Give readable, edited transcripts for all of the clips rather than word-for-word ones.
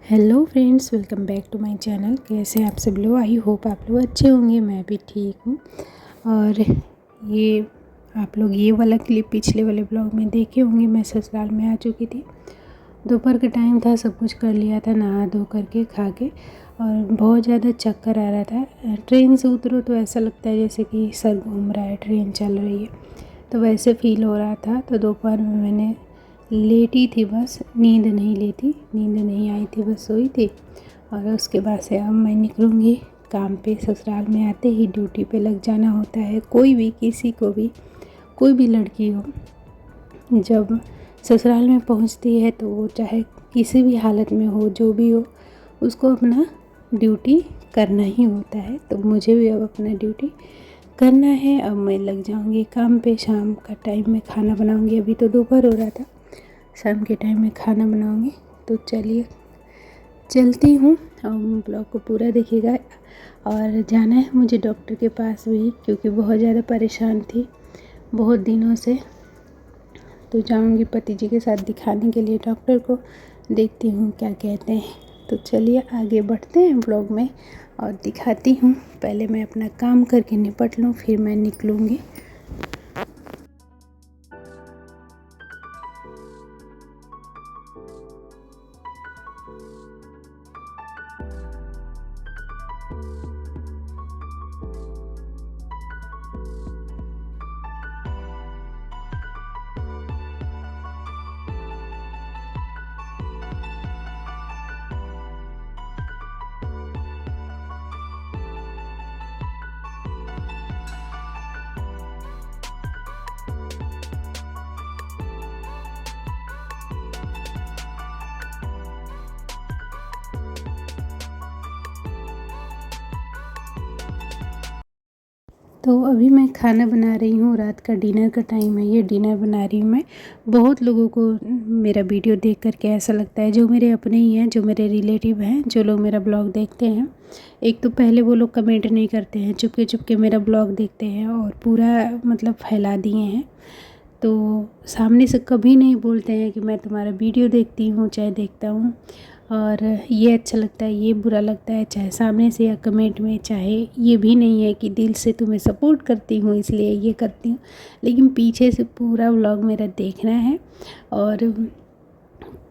Hello friends, welcome back to my channel. कैसे हैं आप सब लोग? आई होप आप लोग अच्छे होंगे। मैं भी ठीक हूँ। और ये आप लोग ये वाला क्लिप पिछले वाले ब्लॉग में देखे होंगे। मैं ससुराल में आ चुकी थी। दोपहर का टाइम था, सब कुछ कर लिया था, नहा धो करके खा के, और बहुत ज़्यादा चक्कर आ रहा था। ट्रेन से उतरो तो ऐसा लगता है जैसे कि सर घूम रहा है, ट्रेन चल रही है, तो वैसे फ़ील हो रहा था। तो दोपहर में मैंने लेटी थी, बस नींद नहीं आई थी, बस सोई थी। और उसके बाद से अब मैं निकलूँगी काम पे। ससुराल में आते ही ड्यूटी पे लग जाना होता है। कोई भी, किसी को भी, कोई भी लड़की हो, जब ससुराल में पहुंचती है तो वो चाहे किसी भी हालत में हो, जो भी हो, उसको अपना ड्यूटी करना ही होता है। तो मुझे भी अब अपना ड्यूटी करना है। अब मैं लग जाऊंगी काम पे। शाम का टाइम में खाना बनाऊंगी। अभी तो दोपहर हो रहा था, शाम के टाइम में खाना बनाऊंगी। तो चलिए चलती हूँ। ब्लॉग को पूरा देखिएगा। और जाना है मुझे डॉक्टर के पास भी, क्योंकि बहुत ज़्यादा परेशान थी बहुत दिनों से। तो जाऊंगी पति जी के साथ दिखाने के लिए डॉक्टर को। देखती हूँ क्या कहते हैं। तो चलिए आगे बढ़ते हैं ब्लॉग में और दिखाती हूँ। पहले मैं अपना काम करके निपट लूँ, फिर मैं निकलूँगी। तो अभी मैं खाना बना रही हूँ। रात का डिनर का टाइम है, ये डिनर बना रही हूँ मैं। बहुत लोगों को मेरा वीडियो देख कर के ऐसा लगता है, जो मेरे अपने ही हैं, जो मेरे रिलेटिव हैं, जो लोग मेरा ब्लॉग देखते हैं। एक तो पहले वो लोग कमेंट नहीं करते हैं, चुपके चुपके मेरा ब्लॉग देखते हैं और पूरा मतलब फैला दिए हैं। तो सामने से कभी नहीं बोलते हैं कि मैं तुम्हारा वीडियो देखती हूँ, चाहे देखता हूँ और ये अच्छा लगता है, ये बुरा लगता है, चाहे सामने से या कमेंट में। चाहे ये भी नहीं है कि दिल से तुम्हें सपोर्ट करती हूँ इसलिए ये करती हूँ, लेकिन पीछे से पूरा व्लॉग मेरा देखना है। और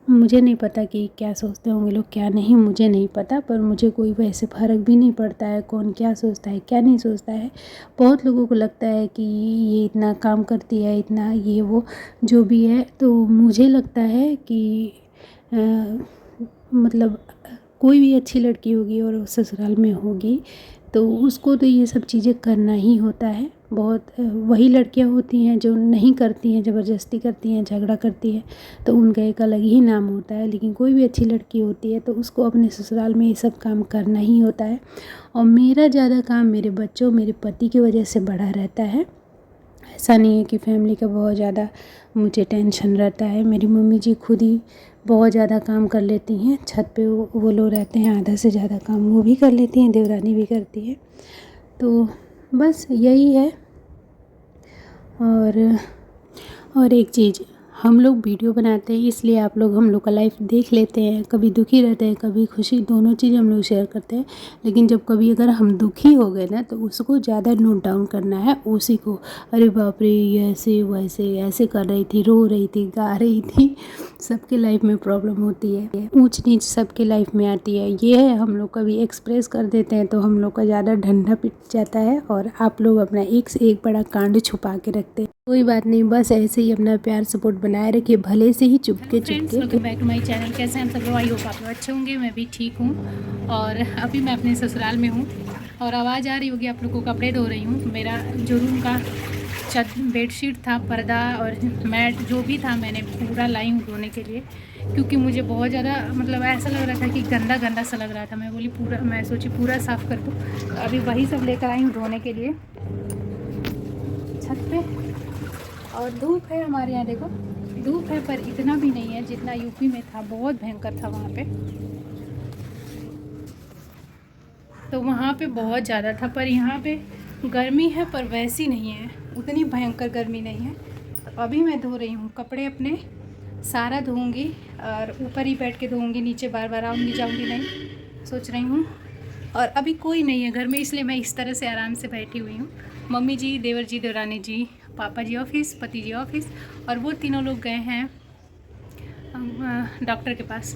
मुझे नहीं पता कि क्या सोचते होंगे लोग, क्या नहीं, मुझे नहीं पता। पर मुझे कोई वैसे फ़र्क भी नहीं पड़ता है कौन क्या सोचता है क्या नहीं सोचता है। बहुत लोगों को लगता है कि ये इतना काम करती है, इतना ये वो जो भी है। तो मुझे लगता है कि मतलब कोई भी अच्छी लड़की होगी और ससुराल में होगी तो उसको तो ये सब चीज़ें करना ही होता है। बहुत वही लड़कियां होती हैं जो नहीं करती हैं, ज़बरदस्ती करती हैं, झगड़ा करती हैं, तो उनका एक अलग ही नाम होता है। लेकिन कोई भी अच्छी लड़की होती है तो उसको अपने ससुराल में ये सब काम करना ही होता है। और मेरा ज़्यादा काम मेरे बच्चों, मेरे पति की वजह से बढ़ा रहता है। ऐसा नहीं है कि फैमिली का बहुत ज़्यादा मुझे टेंशन रहता है। मेरी मम्मी जी खुद ही बहुत ज़्यादा काम कर लेती हैं। छत पे वो लोग रहते हैं, आधा से ज़्यादा काम वो भी कर लेती हैं, देवरानी भी करती है। तो बस यही है। और एक चीज़, हम लोग वीडियो बनाते हैं इसलिए आप लोग हम लोग का लाइफ देख लेते हैं। कभी दुखी रहते हैं, कभी खुशी, दोनों चीज़ हम लोग शेयर करते हैं। लेकिन जब कभी अगर हम दुखी हो गए ना तो उसको ज़्यादा नोट डाउन करना है उसी को। अरे बाप रे, ये ऐसे वैसे ऐसे कर रही थी, रो रही थी, गा रही थी। सबके लाइफ में प्रॉब्लम होती है, ऊंच नीच सबके लाइफ में आती है। ये है, हम लोग कभी एक्सप्रेस कर देते हैं तो हम लोग का ज़्यादा ठंडा पिट जाता है और आप लोग अपना एक से एक बड़ा कांड छुपा के रखते हैं। कोई बात नहीं, बस ऐसे ही अपना प्यार सपोर्ट बनाए रखिए, भले से ही चुपके चुपके। Welcome back to my channel. कैसे हैं सब लोग? आई होप आप लोग अच्छे होंगे। मैं भी ठीक हूँ। और अभी मैं अपने ससुराल में हूँ और आवाज़ आ रही होगी आप लोगों को, कपड़े धो रही हूँ। मेरा जो रूम का बेडशीट था, पर्दा और मैट जो भी था, मैंने पूरा लाई हूँ धोने के लिए, क्योंकि मुझे बहुत ज़्यादा मतलब ऐसा लग रहा था कि गंदा गंदा सा लग रहा था। मैं बोली पूरा, मैं सोची पूरा साफ़ कर दूँ। तो अभी वही सब लेकर आई हूँ धोने के लिए छत पे। और धूप है हमारे यहाँ, देखो धूप है, पर इतना भी नहीं है जितना यूपी में था। बहुत भयंकर था वहाँ पे, तो वहाँ पे बहुत ज़्यादा था। पर यहाँ पे गर्मी है पर वैसी नहीं है, उतनी भयंकर गर्मी नहीं है। तो अभी मैं धो रही हूँ कपड़े अपने सारा धोऊंगी और ऊपर ही बैठ के धोऊंगी, नीचे बार बार आऊँगी जाऊँगी नहीं, सोच रही हूँ। और अभी कोई नहीं है घर में, इसलिए मैं इस तरह से आराम से बैठी हुई हूँ। मम्मी जी, देवर जी, देवरानी जी, पापा जी ऑफिस, पति जी ऑफिस, और वो तीनों लोग गए हैं डॉक्टर के पास।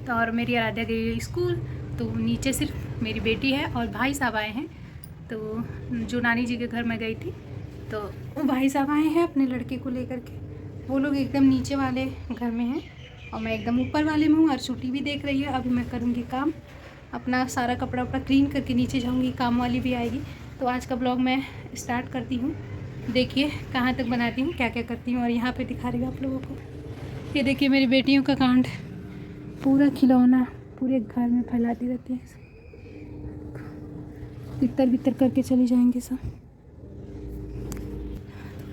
तो और मेरी आराध्या गई स्कूल, तो नीचे सिर्फ मेरी बेटी है और भाई साहब आए हैं। तो जो नानी जी के घर में गई थी, तो वो भाई साहब आए हैं अपने लड़के को लेकर के। वो लोग एकदम नीचे वाले घर में हैं और मैं एकदम ऊपर वाले में हूँ, और छुट्टी भी देख रही है। अभी मैं करूँगी काम, अपना सारा कपड़ा वपड़ा क्लीन करके नीचे जाऊँगी, काम वाली भी आएगी। तो आज का ब्लॉग मैं स्टार्ट करती हूँ। देखिए कहाँ तक बनाती हूँ, क्या क्या करती हूँ, और यहाँ पे दिखा रही हूँ आप लोगों को। ये देखिए मेरी बेटियों का कांड, पूरा खिलौना पूरे घर में फैलाती रहती है, तितर बितर करके चली जाएंगे सब।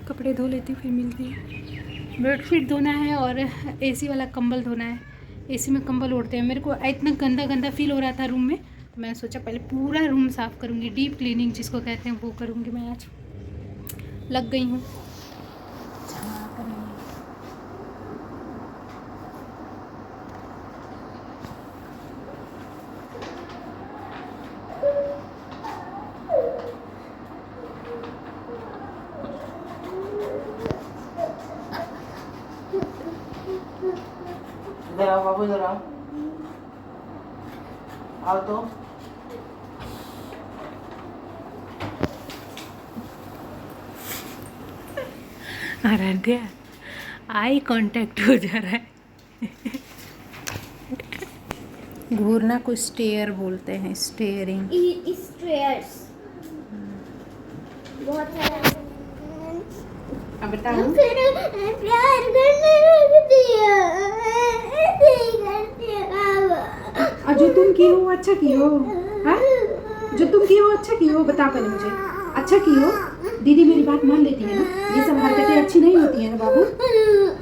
कपड़े धो लेती हूँ, फिर मिलती है। बेडशीट धोना है और एसी वाला कंबल धोना है। एसी में कंबल ओढ़ते हैं, मेरे को इतना गंदा गंदा फील हो रहा था रूम में, तो मैं सोचा पहले पूरा रूम साफ़ करूँगी, डीप क्लीनिंग जिसको कहते हैं वो करूँगी। मैं आज लग गई हूँ। इधर आओ बाबू, इधर आओ, आओ तो। आराध्या, आई कांटेक्ट हो जा रहा है। घूरना को स्टेयर बोलते हैं, स्टेयरिंग। स्टेयर्स बहुत सारा। अब बताओ, फिर प्यार करने लग दिया, ऐसे ही करते अब। जो तुम की हो अच्छा की हो, हाँ? जो तुम की हो अच्छा की हो, बता पहले मुझे, अच्छा की हो। दीदी मेरी बात मान लेती है ना, ये सब हरकतें अच्छी नहीं होती हैं ना बाबू,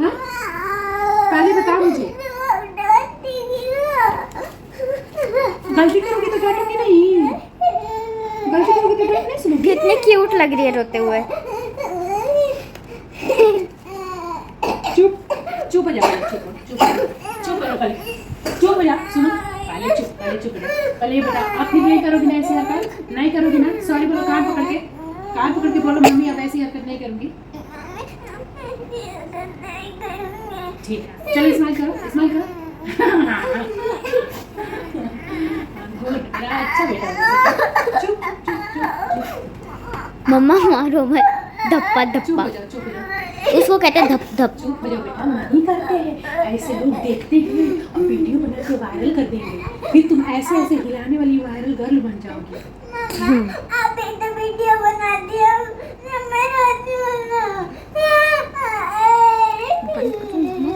हाँ? पहले बता मुझे। गलती करोगी तो डांटोगी नहीं, गलती करोगी तो डांट नहीं सुनोगी। कितने क्यूट लग रही है रोते हुए। चुप चुप हो जा, चुप चुप चुप हो पहले, चुप हो जा, सुनो पहले, चुप पहले, चुप हो जा पहले। ये बता, अब फिर नहीं करोगी ना ऐसी हरकत, नहीं करोगी ना? सॉरी बोलो, कान पकड़ के बोलो, मम्मी अब ऐसी हरकत नहीं करूँगी। ठीक है, चलो स्माइल करो, स्माइल करो। गुड, अच्छा बेटा, चुप चुप चुप। मम्मा मारो मत, धप्पा चुप धप्पा, हो जाओ, चुप हो जाओ, उसको कहते हैं धप धप। चुप हो जाओ बेटा। नहीं करते हैं ऐसे, लोग देखते हैं और वीडियो बना के वायरल कर देंगे, फिर तुम ऐसे ऐसे हिलाने वाली वायरल गर्ल बन जाओगी। आपने तो वीडियो बना दिया, मैं रोती हूँ ना।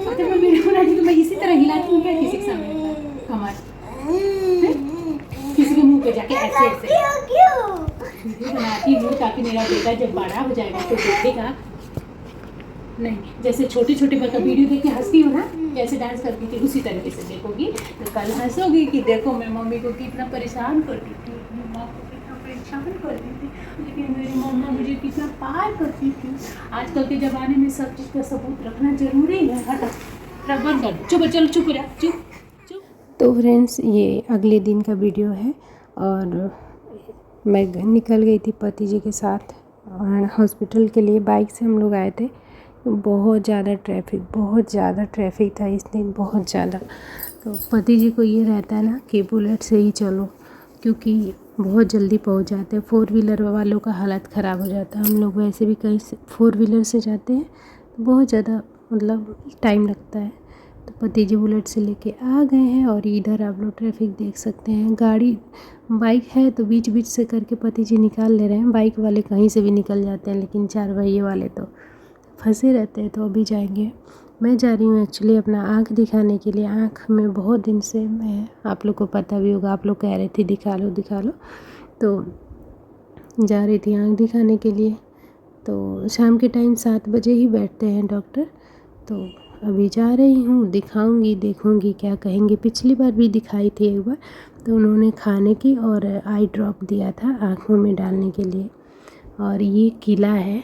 अगर मैं वीडियो बनाती तो मैं इसी तरह हिलाती हूँ क्या किसी के सामने कमर, किसी के मुंह पे जाके ऐसे ऐसे क्यों? वीडियो बनाती हूँ ताकि मेरा बेटा जब बड़ा हो जाएगा तो देखेगा नहीं, जैसे छोटे छोटे बच्चा वीडियो देख के हंसती हो ना, जैसे डांस करती थी उसी तरीके से देखोगी तो कल हंसोगी कि देखो मैं मम्मी को कितना परेशान करती थी, अपनी माँ को कितना परेशान करती थी, लेकिन मेरी मम्मा मुझे कितना प्यार करती थी। आजकल के ज़माने में सब चीज़ का सबूत रखना जरूरी है। हटा बंद कर, चुप चलो, चुप रहा, चुप चुप। तो फ्रेंड्स ये अगले दिन का वीडियो है, और मैं निकल गई थी पति जी के साथ और हॉस्पिटल के लिए। बाइक से हम लोग आए थे। बहुत ज़्यादा ट्रैफिक था इस दिन, बहुत ज़्यादा। तो पति जी को ये रहता है ना कि बुलेट से ही चलो, क्योंकि बहुत जल्दी पहुंच जाते हैं। 4 व्हीलर वालों का हालत ख़राब हो जाता है। हम लोग वैसे भी कहीं 4 व्हीलर से जाते हैं तो बहुत ज़्यादा मतलब टाइम लगता है। तो पति जी बुलेट से लेके आ गए हैं, और इधर आप लोग ट्रैफिक देख सकते हैं। गाड़ी बाइक है तो बीच बीच से करके पति जी निकाल ले रहे हैं। बाइक वाले कहीं से भी निकल जाते हैं, लेकिन 4 पहिए वाले तो फंसे रहते हैं। तो अभी जाएंगे। मैं जा रही हूँ एक्चुअली अपना आँख दिखाने के लिए। आँख में बहुत दिन से, मैं आप लोग को पता भी होगा, आप लोग कह रहे थे दिखा लो, तो जा रही थी आँख दिखाने के लिए। तो शाम के टाइम 7 बजे ही बैठते हैं डॉक्टर। तो अभी जा रही हूँ, दिखाऊंगी, देखूंगी क्या कहेंगे। पिछली बार भी दिखाई थी एक बार, तो उन्होंने खाने की और आई ड्रॉप दिया था आँखों में डालने के लिए। और ये किला है,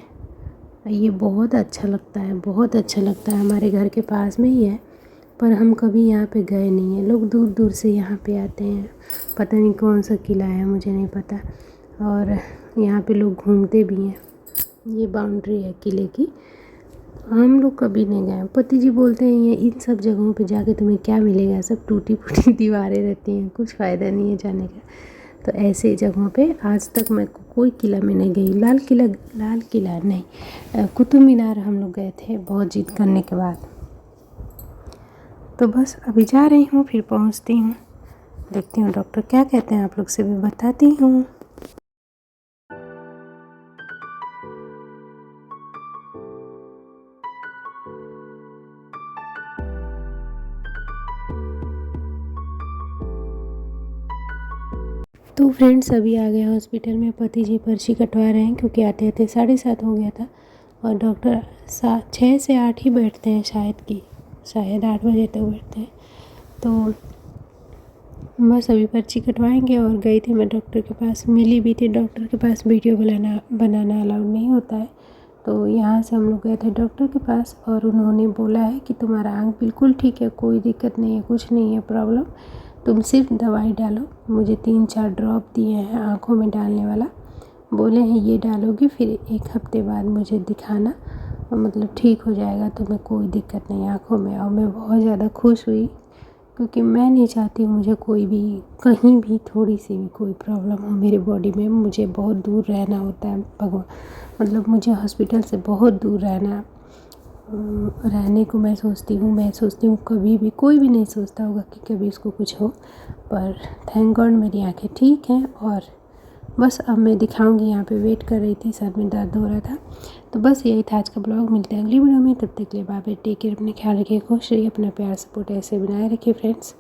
ये बहुत अच्छा लगता है, बहुत अच्छा लगता है। हमारे घर के पास में ही है, पर हम कभी यहाँ पे गए नहीं हैं। लोग दूर दूर से यहाँ पे आते हैं। पता नहीं कौन सा किला है, मुझे नहीं पता। और यहाँ पे लोग घूमते भी हैं। ये बाउंड्री है किले की। हम लोग कभी नहीं गए। पति जी बोलते हैं ये इन सब जगहों पे जाके तुम्हें क्या मिलेगा, सब टूटी फूटी दीवारें रहती हैं, कुछ फ़ायदा नहीं है जाने का। तो ऐसे जगहों पे आज तक मैं कोई किला में नहीं गई। लाल किला नहीं, कुतुब मीनार हम लोग गए थे बहुत जिद करने के बाद। तो बस अभी जा रही हूँ, फिर पहुँचती हूँ, देखती हूँ डॉक्टर क्या कहते हैं, आप लोग से भी बताती हूँ। तो फ्रेंड्स अभी आ गए हॉस्पिटल में। पति जी पर्ची कटवा रहे हैं क्योंकि आते आते 7:30 हो गया था। और डॉक्टर 6 से 8 ही बैठते हैं शायद 8 बजे तक बैठते हैं। तो बस अभी पर्ची कटवाएंगे। और गई थी मैं डॉक्टर के पास, मिली भी थी। डॉक्टर के पास वीडियो बनाना अलाउड नहीं होता है। तो यहाँ से हम लोग गए थे डॉक्टर के पास और उन्होंने बोला है कि तुम्हारा आँख बिल्कुल ठीक है, कोई दिक्कत नहीं है, कुछ नहीं है प्रॉब्लम, तुम सिर्फ दवाई डालो। मुझे 3-4 ड्रॉप दिए हैं आँखों में डालने वाला, बोले हैं ये डालोगी फिर 1 हफ्ते बाद मुझे दिखाना, मतलब ठीक हो जाएगा, तुम्हें कोई दिक्कत नहीं आँखों में। और मैं बहुत ज़्यादा खुश हुई क्योंकि मैं नहीं चाहती हूँ मुझे कोई भी कहीं भी थोड़ी सी भी कोई प्रॉब्लम हो मेरी बॉडी में। मुझे बहुत दूर रहना होता है भगवान, मतलब मुझे हॉस्पिटल से बहुत दूर रहने को मैं सोचती हूँ कभी भी, कोई भी नहीं सोचता होगा कि कभी इसको कुछ हो, पर थैंक गॉड मेरी आंखें ठीक हैं। और बस अब मैं दिखाऊंगी, यहाँ पे वेट कर रही थी, सर में दर्द हो रहा था। तो बस यही था आज का ब्लॉग। मिलते हैं अगली वीडियो में, तब तक के लिए बाय बाय, टेक केयर, अपने ख्याल रखिए, खुश रहिए, अपना प्यार सपोर्ट ऐसे बनाए रखिए फ्रेंड्स।